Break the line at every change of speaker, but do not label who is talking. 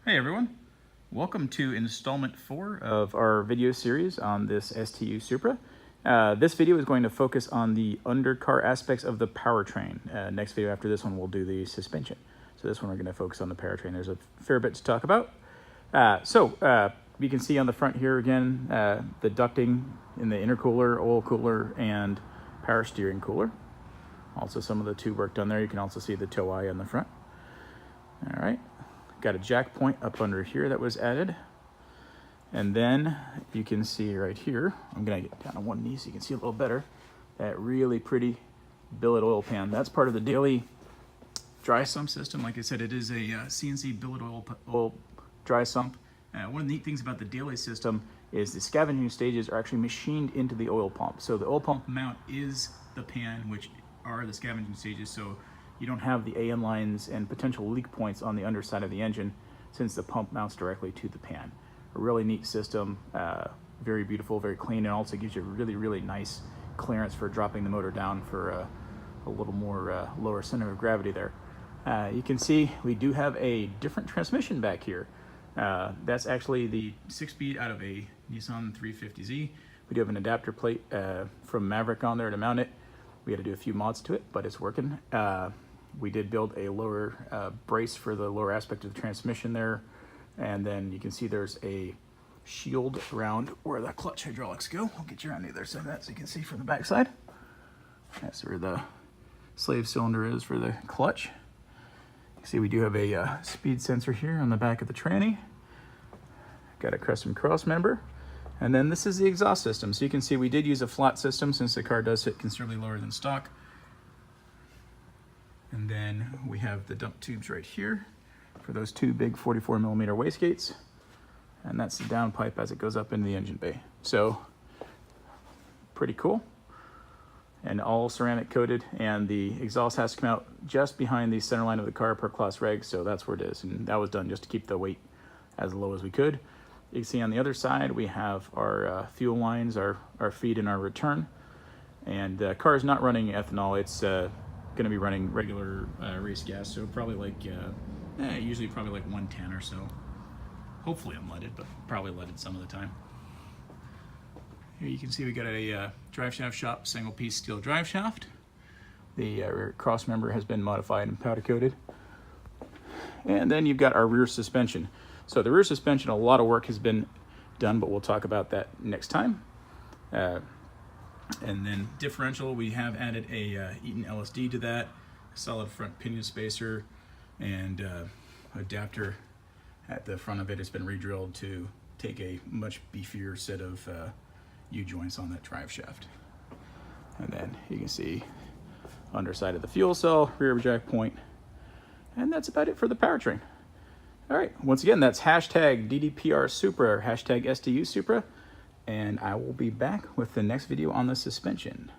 Hey everyone, welcome to installment 4 of our video series on this STU Supra. This video is going to focus on the undercar aspects of the powertrain. Next video after this one we'll do the suspension. So this one we're going to focus on the powertrain. There's a fair bit to talk about. You can see on the front here again the ducting in the intercooler, oil cooler, and power steering cooler. Also some of the tube work done there. You can also see the tow eye on the front. All right. Got a jack point up under here that was added. And then you can see right here, I'm gonna get down on one knee so you can see a little better, that really pretty billet oil pan. That's part of the daily dry sump system. Like I said, it is a CNC billet oil dry sump. One of the neat things about the daily system is the scavenging stages are actually machined into the oil pump. So the oil pump mount is the pan, which are the scavenging stages. So you don't have the AN lines and potential leak points on the underside of the engine since the pump mounts directly to the pan. A really neat system, very beautiful, very clean, and also gives you really nice clearance for dropping the motor down for a little more lower center of gravity there. You can see we do have a different transmission back here. That's actually the 6-speed out of a Nissan 350Z. We do have an adapter plate from Maverick on there to mount it. We had to do a few mods to it, but it's working. We did build a lower brace for the lower aspect of the transmission there. And then you can see there's a shield around where the clutch hydraulics go. I'll get you around the other side of that so you can see from the back side. That's where the slave cylinder is for the clutch. You can see we do have a speed sensor here on the back of the tranny. Got a custom cross member. And then this is the exhaust system. So you can see we did use a flat system since the car does sit considerably lower than stock. And then we have the dump tubes right here for those two big 44mm wastegates. And that's the downpipe as it goes up into the engine bay. So pretty cool. And all ceramic coated, and the exhaust has to come out just behind the center line of the car per class regs, so that's where it is. And that was done just to keep the weight as low as we could. You can see on the other side we have our fuel lines, our feed and our return. And the car is not running ethanol, it's going to be running regular race gas, so probably like usually probably like 110 or so. Hopefully unleaded, but probably leaded some of the time. Here you can see we got a drive shaft shop single piece steel drive shaft. The rear cross member has been modified and powder coated. And then you've got our rear suspension. So the rear suspension, a lot of work has been done, but we'll talk about that next time. And then differential, we have added a Eaton LSD to that, solid front pinion spacer, and adapter at the front of it has been re-drilled to take a much beefier set of U-joints on that drive shaft. And then you can see underside of the fuel cell, rear jack point, and that's about it for the powertrain. All right, once again, that's hashtag DDPR Supra or hashtag STU Supra. And I will be back with the next video on the suspension.